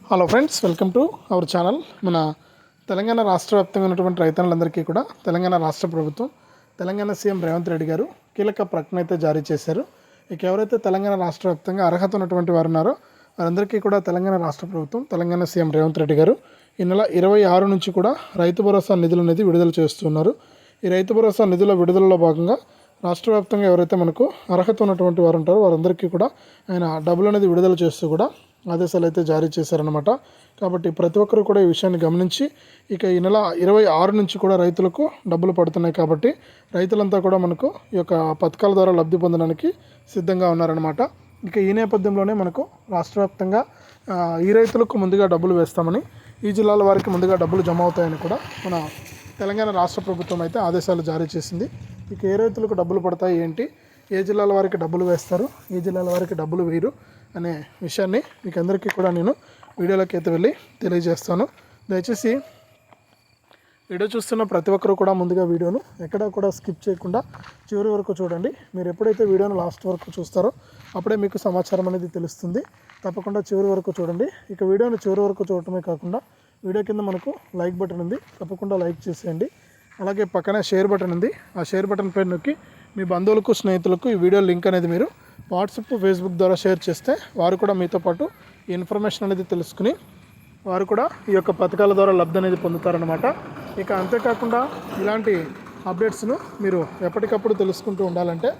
Hello friends, welcome to our channel. మన తెలంగాణ రాష్ట్ర వ్యాప్తంగా ఉన్నటువంటి రైతన్నులందరికీ కూడా తెలంగాణ రాష్ట్ర ప్రభుత్వం, తెలంగాణ సీఎం రేవంత్ రెడ్డి గారు కీలక ప్రకటన అయితే జారీ చేశారు. ఇక ఎవరైతే తెలంగాణ రాష్ట్ర వ్యాప్తంగా అర్హత ఉన్నటువంటి వారు ఉన్నారో వారందరికీ కూడా తెలంగాణ రాష్ట్ర ప్రభుత్వం, తెలంగాణ సీఎం రేవంత్ రెడ్డి గారు ఈ నెల 26 నుంచి కూడా రైతు భరోసా నిధులు అనేది విడుదల చేస్తున్నారు. ఈ రైతు భరోసా నిధుల విడుదలలో భాగంగా రాష్ట్ర వ్యాప్తంగా ఎవరైతే మనకు అర్హత ఉన్నటువంటి వారు ఉంటారో వారందరికీ కూడా ఆయన డబ్బులు అనేది విడుదల చేస్తూ కూడా ఆదేశాలు అయితే జారీ చేశారనమాట. కాబట్టి ప్రతి ఒక్కరు కూడా ఈ విషయాన్ని గమనించి ఇక ఈ నెల 26 నుంచి కూడా రైతులకు డబ్బులు పడుతున్నాయి. కాబట్టి రైతులంతా కూడా మనకు ఈ యొక్క పథకాల ద్వారా లబ్ధి పొందడానికి సిద్ధంగా ఉన్నారనమాట. ఇక ఈ నేపథ్యంలోనే మనకు రాష్ట్ర వ్యాప్తంగా ఈ రైతులకు ముందుగా డబ్బులు వేస్తామని, ఈ జిల్లాల వారికి ముందుగా డబ్బులు జమ అవుతాయని కూడా మన తెలంగాణ రాష్ట్ర ప్రభుత్వం అయితే ఆదేశాలు జారీ చేసింది. ఇక ఏ రైతులకు డబ్బులు పడతాయి ఏంటి, ఏ జిల్లాల వారికి డబ్బులు వేస్తారు, ఏ జిల్లాల వారికి డబ్బులు వేయరు అనే విషయాన్ని మీకు అందరికీ కూడా నేను వీడియోలోకి అయితే వెళ్ళి తెలియజేస్తాను. దయచేసి వీడియో చూస్తున్న ప్రతి ఒక్కరు కూడా ముందుగా వీడియోను ఎక్కడా కూడా స్కిప్ చేయకుండా చివరి వరకు చూడండి. మీరు ఎప్పుడైతే వీడియోను లాస్ట్ వరకు చూస్తారో అప్పుడే మీకు సమాచారం అనేది తెలుస్తుంది. తప్పకుండా చివరి వరకు చూడండి. ఇక వీడియోను చివరి వరకు చూడటమే కాకుండా వీడియో కింద మనకు లైక్ బటన్ ఉంది, తప్పకుండా లైక్ చేసేయండి. అలాగే పక్కనే షేర్ బటన్ ఉంది, ఆ షేర్ బటన్ పైన నొక్కి మీ బంధువులకు, స్నేహితులకు ఈ వీడియో లింక్ అనేది మీరు వాట్సాప్, ఫేస్బుక్ ద్వారా షేర్ చేస్తే వారు కూడా మీతో పాటు ఈ ఇన్ఫర్మేషన్ అనేది తెలుసుకుని వారు కూడా ఈ యొక్క పథకాల ద్వారా లబ్ధి అనేది పొందుతారనమాట. ఇక అంతేకాకుండా ఇలాంటి అప్డేట్స్ను మీరు ఎప్పటికప్పుడు తెలుసుకుంటూ ఉండాలంటే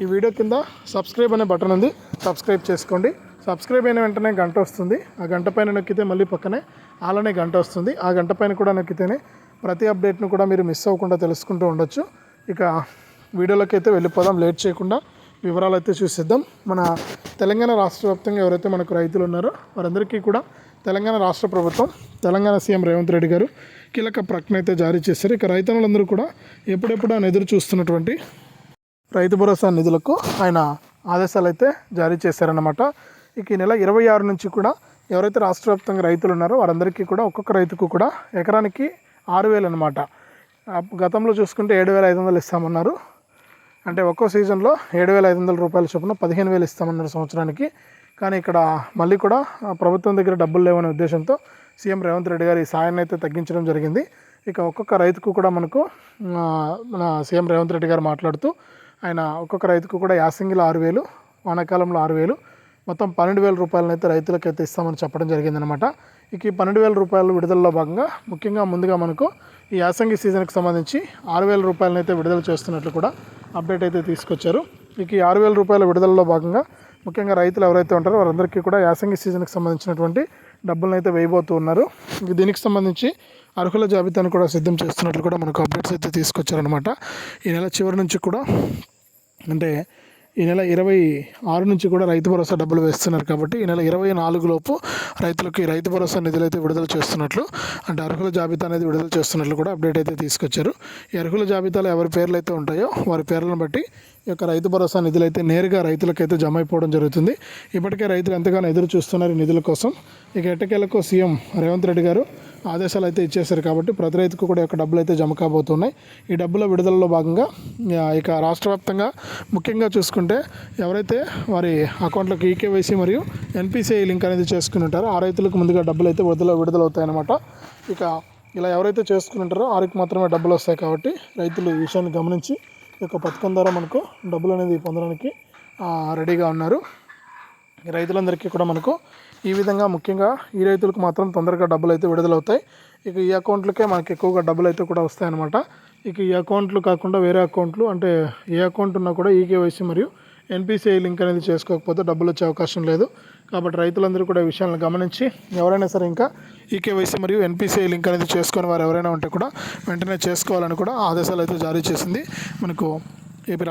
ఈ వీడియో కింద సబ్స్క్రైబ్ అనే బటన్ ఉంది, సబ్స్క్రైబ్ చేసుకోండి. సబ్స్క్రైబ్ అయిన వెంటనే గంట వస్తుంది, ఆ గంట పైన నొక్కితే మళ్ళీ పక్కనే అలానే గంట వస్తుంది, ఆ గంట పైన కూడా నొక్కితేనే ప్రతి అప్డేట్ను కూడా మీరు మిస్ అవ్వకుండా తెలుసుకుంటూ ఉండొచ్చు. ఇక వీడియోలోకి అయితే వెళ్ళిపోదాం, లేట్ చేయకుండా వివరాలు అయితే చూసిద్దాం. మన తెలంగాణ రాష్ట్ర వ్యాప్తంగా ఎవరైతే మనకు రైతులు ఉన్నారో వారందరికీ కూడా తెలంగాణ రాష్ట్ర ప్రభుత్వం, తెలంగాణ సీఎం రేవంత్ రెడ్డి గారు కీలక ప్రకటన అయితే జారీ చేశారు. ఇక రైతన్నులందరూ కూడా ఎప్పుడెప్పుడు ఆయన ఎదురు చూస్తున్నటువంటి రైతు భరోసా నిధులకు ఆయన ఆదేశాలు అయితే జారీ చేశారన్నమాట. ఇక ఈ నెల 26 నుంచి కూడా ఎవరైతే రాష్ట్ర వ్యాప్తంగా రైతులు ఉన్నారో వారందరికీ కూడా ఒక్కొక్క రైతుకు కూడా ఎకరానికి 6,000 అనమాట. గతంలో చూసుకుంటే 7,500 ఇస్తామన్నారు. అంటే ఒక్కో సీజన్లో 7,500 రూపాయల చొప్పున 15,000 ఇస్తామన్నారు సంవత్సరానికి. కానీ ఇక్కడ మళ్ళీ కూడా ప్రభుత్వం దగ్గర డబ్బులు లేవనే ఉద్దేశంతో సీఎం రేవంత్ రెడ్డి గారు ఈ సాయాన్ని అయితే తగ్గించడం జరిగింది. ఇక ఒక్కొక్క రైతుకు కూడా మనకు మన సీఎం రేవంత్ రెడ్డి గారు మాట్లాడుతూ ఆయన ఒక్కొక్క రైతుకు కూడా యాసంగిలో 6,000, వానాకాలంలో 6,000, మొత్తం 12,000 రూపాయలనైతే రైతులకైతే ఇస్తామని చెప్పడం జరిగిందనమాట. ఇక ఈ 12,000 రూపాయలు విడుదలలో భాగంగా ముఖ్యంగా ముందుగా మనకు ఈ యాసంగి సీజన్కి సంబంధించి 6,000 రూపాయలనైతే విడుదల చేస్తున్నట్లు కూడా అప్డేట్ అయితే తీసుకొచ్చారు. ఇక ఈ 6,000 రూపాయల విడుదలలో భాగంగా ముఖ్యంగా రైతులు ఎవరైతే ఉంటారో వారందరికీ కూడా యాసంగి సీజన్కి సంబంధించినటువంటి డబ్బులను అయితే వేయబోతూ ఉన్నారు. ఇక దీనికి సంబంధించి అర్హుల జాబితాను కూడా సిద్ధం చేస్తున్నట్లు కూడా మనకు అప్డేట్స్ అయితే తీసుకొచ్చారనమాట. ఈ నెల చివరి నుంచి కూడా, అంటే ఈ నెల 26 నుంచి కూడా రైతు భరోసా డబ్బులు వేస్తున్నారు. కాబట్టి ఈ నెల 24 లోపు రైతులకు ఈ రైతు భరోసా నిధులు అయితే విడుదల చేస్తున్నట్లు, అంటే అర్హుల జాబితా అనేది విడుదల చేస్తున్నట్లు కూడా అప్డేట్ అయితే తీసుకొచ్చారు. ఈ అర్హుల జాబితాలో ఎవరి పేర్లు అయితే ఉంటాయో వారి పేర్లను బట్టి ఈ యొక్క రైతు భరోసా నిధులు అయితే నేరుగా రైతులకైతే జమ అయిపోవడం జరుగుతుంది. ఇప్పటికే రైతులు ఎంతగానో ఎదురు చూస్తున్నారు ఈ నిధుల కోసం. ఇక ఎట్టకేలకు సీఎం రేవంత్ రెడ్డి గారు ఆదేశాలు అయితే ఇచ్చేశారు. కాబట్టి ప్రతి రైతుకు కూడా యొక్క డబ్బులు అయితే జమ కాబోతున్నాయి. ఈ డబ్బుల విడుదలలో భాగంగా ఇక రాష్ట్ర వ్యాప్తంగా ముఖ్యంగా చూసుకుంటే ఎవరైతే వారి అకౌంట్లకు ఈకేవైసీ మరియు ఎన్పిసిఐ లింక్ అనేది చేసుకుని ఉంటారో ఆ రైతులకు ముందుగా డబ్బులు అయితే విడుదలవుతాయన్నమాట. ఇక ఇలా ఎవరైతే చేసుకుని ఉంటారో వారికి మాత్రమే డబ్బులు వస్తాయి. కాబట్టి రైతులు ఈ విషయాన్ని గమనించి ఈ యొక్క పథకం ద్వారా మనకు డబ్బులు అనేది పొందడానికి రెడీగా ఉన్నారు. ఈ రైతులందరికీ కూడా మనకు ఈ విధంగా ముఖ్యంగా ఈ రైతులకు మాత్రం తొందరగా డబ్బులు అయితే విడుదలవుతాయి. ఇక ఈ అకౌంట్లకే మనకి ఎక్కువగా డబ్బులు అయితే కూడా వస్తాయన్నమాట. ఇక ఈ అకౌంట్లు కాకుండా వేరే అకౌంట్లు, అంటే ఏ అకౌంట్ ఉన్నా కూడా ఈకేవైసీ మరియు ఎన్పిసిఐ లింక్ అనేది చేసుకోకపోతే డబ్బులు వచ్చే అవకాశం లేదు. కాబట్టి రైతులందరూ కూడా ఈ విషయాలను గమనించి ఎవరైనా సరే ఇంకా ఈకేవైసీ మరియు ఎన్పిసిఐ లింక్ అనేది చేసుకుని వారు ఎవరైనా ఉంటే కూడా వెంటనే చేసుకోవాలని కూడా ఆదేశాలు అయితే జారీ చేసింది మనకు ఏపీ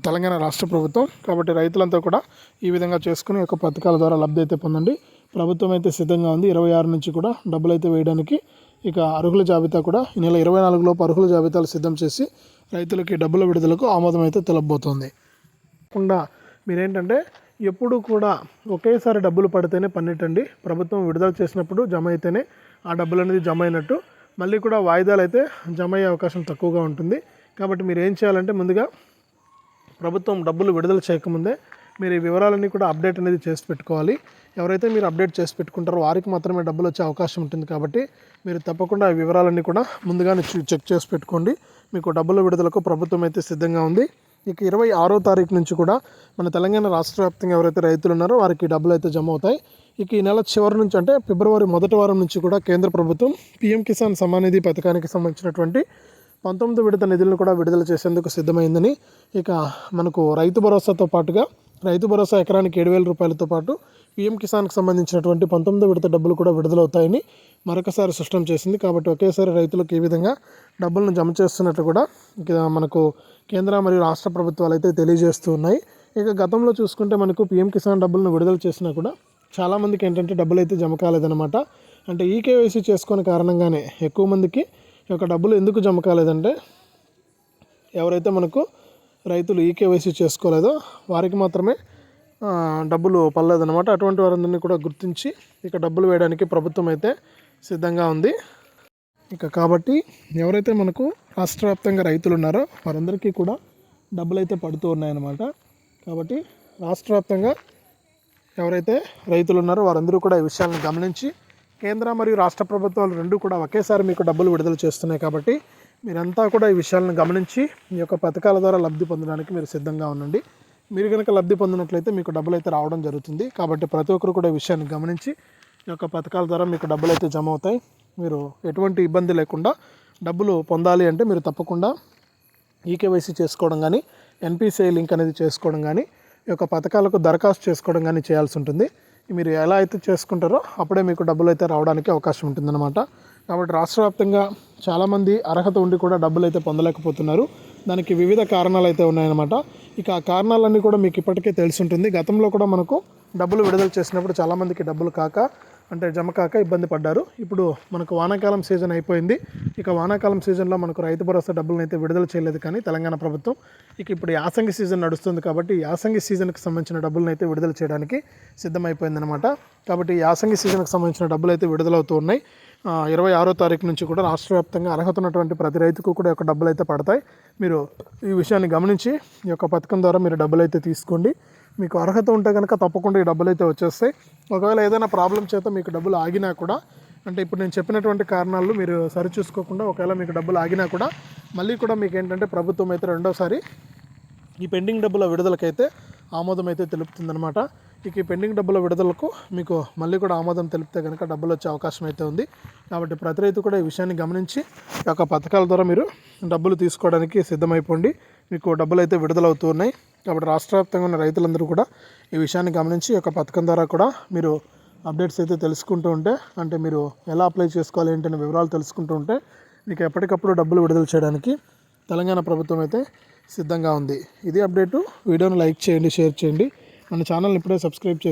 తెలంగాణ రాష్ట్ర ప్రభుత్వం. కాబట్టి రైతులంతా కూడా ఈ విధంగా చేసుకుని యొక్క పథకాల ద్వారా లబ్ధి అయితే పొందండి. ప్రభుత్వం అయితే సిద్ధంగా ఉంది 26 నుంచి కూడా డబ్బులు అయితే వేయడానికి. ఇక అర్హుల జాబితా కూడా ఈ నెల 24 లోపు అర్హుల జాబితాలు సిద్ధం చేసి రైతులకి డబ్బుల విడుదలకు ఆమోదం అయితే తెలపబోతోంది. కాకుండా మీరేంటంటే ఎప్పుడు కూడా ఒకేసారి డబ్బులు పడితేనే పన్నెట్టండి. ప్రభుత్వం విడుదల చేసినప్పుడు జమ అయితేనే ఆ డబ్బులు అనేది జమ అయినట్టు. మళ్ళీ కూడా వాయిదాలు అయితే జమ అయ్యే అవకాశం తక్కువగా ఉంటుంది. కాబట్టి మీరు ఏం చేయాలంటే ముందుగా ప్రభుత్వం డబ్బులు విడుదల చేయకముందే మీరు ఈ వివరాలన్నీ కూడా అప్డేట్ అనేది చేసి పెట్టుకోవాలి. ఎవరైతే మీరు అప్డేట్ చేసి పెట్టుకుంటారో వారికి మాత్రమే డబ్బులు వచ్చే అవకాశం ఉంటుంది. కాబట్టి మీరు తప్పకుండా ఆ వివరాలన్నీ కూడా ముందుగానే చెక్ చేసి పెట్టుకోండి. మీకు డబ్బుల విడుదలకు ప్రభుత్వం అయితే సిద్ధంగా ఉంది. ఇక 26వ తారీఖు నుంచి కూడా మన తెలంగాణ రాష్ట్ర వ్యాప్తంగా ఎవరైతే రైతులు ఉన్నారో వారికి డబ్బులు అయితే జమ అవుతాయి. ఇక ఈ నెల చివరి నుంచి అంటే ఫిబ్రవరి మొదటి వారం నుంచి కూడా కేంద్ర ప్రభుత్వం పీఎం కిసాన్ సమ్మాన్ నిధి పథకానికి సంబంధించినటువంటి 19 విడత నిధులను కూడా విడుదల చేసేందుకు సిద్ధమైందని, ఇక మనకు రైతు భరోసాతో పాటుగా రైతు భరోసా ఎకరానికి 7,000 రూపాయలతో పాటు పీఎం కిసాన్కి సంబంధించినటువంటి 19 విడత డబ్బులు కూడా విడుదలవుతాయని మరొకసారి స్పష్టం చేసింది. కాబట్టి ఒకేసారి రైతులకు ఈ విధంగా డబ్బులను జమ చేస్తున్నట్టు కూడా ఇక మనకు కేంద్ర మరియు రాష్ట్ర ప్రభుత్వాలు అయితే తెలియజేస్తూ ఉన్నాయి. ఇక గతంలో చూసుకుంటే మనకు పీఎం కిసాన్ డబ్బులను విడుదల చేసినా కూడా చాలామందికి ఏంటంటే డబ్బులు అయితే జమ కాలేదన్నమాట. అంటే ఈకేవైసీ చేసుకునే కారణంగానే ఎక్కువ మందికి ఈ యొక్క డబ్బులు ఎందుకు జమ కాలేదంటే ఎవరైతే మనకు రైతులు ఈకేవైసీ చేసుకోలేదో వారికి మాత్రమే డబ్బులు పడలేదన్నమాట. అటువంటి వారందరినీ కూడా గుర్తించి ఇక డబ్బులు వేయడానికి ప్రభుత్వం అయితే సిద్ధంగా ఉంది. ఇక కాబట్టి ఎవరైతే మనకు రాష్ట్ర వ్యాప్తంగా రైతులు ఉన్నారో వారందరికీ కూడా డబ్బులు అయితే పడుతూ ఉన్నాయన్నమాట. కాబట్టి రాష్ట్ర వ్యాప్తంగా ఎవరైతే రైతులు ఉన్నారో వారందరూ కూడా ఈ విషయాలను గమనించి కేంద్ర మరియు రాష్ట్ర ప్రభుత్వాలు రెండూ కూడా ఒకేసారి మీకు డబ్బులు విడుదల చేస్తున్నాయి. కాబట్టి మీరంతా కూడా ఈ విషయాలను గమనించి ఈ యొక్క పథకాల ద్వారా లబ్ధి పొందడానికి మీరు సిద్ధంగా ఉండండి. మీరు కనుక లబ్ధి పొందినట్లయితే మీకు డబ్బులు అయితే రావడం జరుగుతుంది. కాబట్టి ప్రతి ఒక్కరు కూడా ఈ విషయాన్ని గమనించి ఈ యొక్క పథకాల ద్వారా మీకు డబ్బులు అయితే జమ అవుతాయి. మీరు ఎటువంటి ఇబ్బంది లేకుండా డబ్బులు పొందాలి అంటే మీరు తప్పకుండా ఈకేవైసీ చేసుకోవడం కానీ, ఎన్పిసిఐ లింక్ అనేది చేసుకోవడం కానీ, ఈ యొక్క పథకాలకు దరఖాస్తు చేసుకోవడం కానీ చేయాల్సి ఉంటుంది. మీరు ఎలా అయితే చేసుకుంటారో అప్పుడే మీకు డబ్బులు అయితే రావడానికి అవకాశం ఉంటుందన్నమాట. కాబట్టి రాష్ట్ర వ్యాప్తంగా చాలామంది అర్హత ఉండి కూడా డబ్బులు అయితే పొందలేకపోతున్నారు. దానికి వివిధ కారణాలు అయితే ఉన్నాయన్నమాట. ఇక ఆ కారణాలన్నీ కూడా మీకు ఇప్పటికే తెలిసి ఉంటుంది. గతంలో కూడా మనకు డబ్బులు విడుదల చేసినప్పుడు చాలామందికి డబ్బులు జమ కాక ఇబ్బంది పడ్డారు. ఇప్పుడు మనకు వానాకాలం సీజన్ అయిపోయింది. ఇక వానాకాలం సీజన్లో మనకు రైతు భరోసా డబ్బులను అయితే విడుదల చేయలేదు కానీ తెలంగాణ ప్రభుత్వం ఇక ఇప్పుడు యాసంగి సీజన్ నడుస్తుంది. కాబట్టి యాసంగి సీజన్కి సంబంధించిన డబ్బులను అయితే విడుదల చేయడానికి సిద్ధమైపోయిందనమాట. కాబట్టి యాసంగి సీజన్కి సంబంధించిన డబ్బులు అయితే విడుదలవుతూ ఉన్నాయి. 26వ తారీఖు నుంచి కూడా రాష్ట్ర వ్యాప్తంగా అర్హత ఉన్నటువంటి ప్రతి రైతుకు కూడా యొక్క డబ్బులు అయితే పడతాయి. మీరు ఈ విషయాన్ని గమనించి ఈ యొక్క పథకం ద్వారా మీరు డబ్బులు అయితే తీసుకోండి. మీకు అర్హత ఉంటే కనుక తప్పకుండా ఈ డబ్బులు అయితే వచ్చేస్తాయి. ఒకవేళ ఏదైనా ప్రాబ్లం చేత మీకు డబ్బులు ఆగినా కూడా, అంటే ఇప్పుడు నేను చెప్పినటువంటి కారణాలు మీరు సరిచూసుకోకుండా ఒకవేళ మీకు డబ్బులు ఆగినా కూడా మళ్ళీ కూడా మీకు ఏంటంటే ప్రభుత్వం అయితే రెండోసారి ఈ పెండింగ్ డబ్బుల విడుదలకైతే ఆమోదం అయితే తెలుపుతుందన్నమాట. ఇక ఈ పెండింగ్ డబ్బుల విడుదలకు మీకు మళ్ళీ కూడా ఆమోదం తెలిపితే కనుక డబ్బులు వచ్చే అవకాశం అయితే ఉంది. కాబట్టి ప్రతి రైతు కూడా ఈ విషయాన్ని గమనించి ఈ యొక్క పథకాల ద్వారా మీరు డబ్బులు తీసుకోవడానికి సిద్ధమైపోండి. మీకు డబ్బులు అయితే విడుదలవుతూ ఉన్నాయి. కాబట్టి రాష్ట్ర వ్యాప్తంగా ఉన్న రైతులందరూ కూడా ఈ విషయాన్ని గమనించి ఈ యొక్క పథకం ద్వారా కూడా మీరు అప్డేట్స్ అయితే తెలుసుకుంటూ ఉంటే, అంటే మీరు ఎలా అప్లై చేసుకోవాలి ఏంటనే వివరాలు తెలుసుకుంటూ ఉంటే మీకు ఎప్పటికప్పుడు డబ్బులు విడుదల చేయడానికి తెలంగాణ ప్రభుత్వం అయితే సిద్ధంగా ఉంది. ఇది అప్డేటు. వీడియోను లైక్ చేయండి, షేర్ చేయండి. మన ఛానల్ని ఇప్పుడే సబ్స్క్రైబ్ చేసి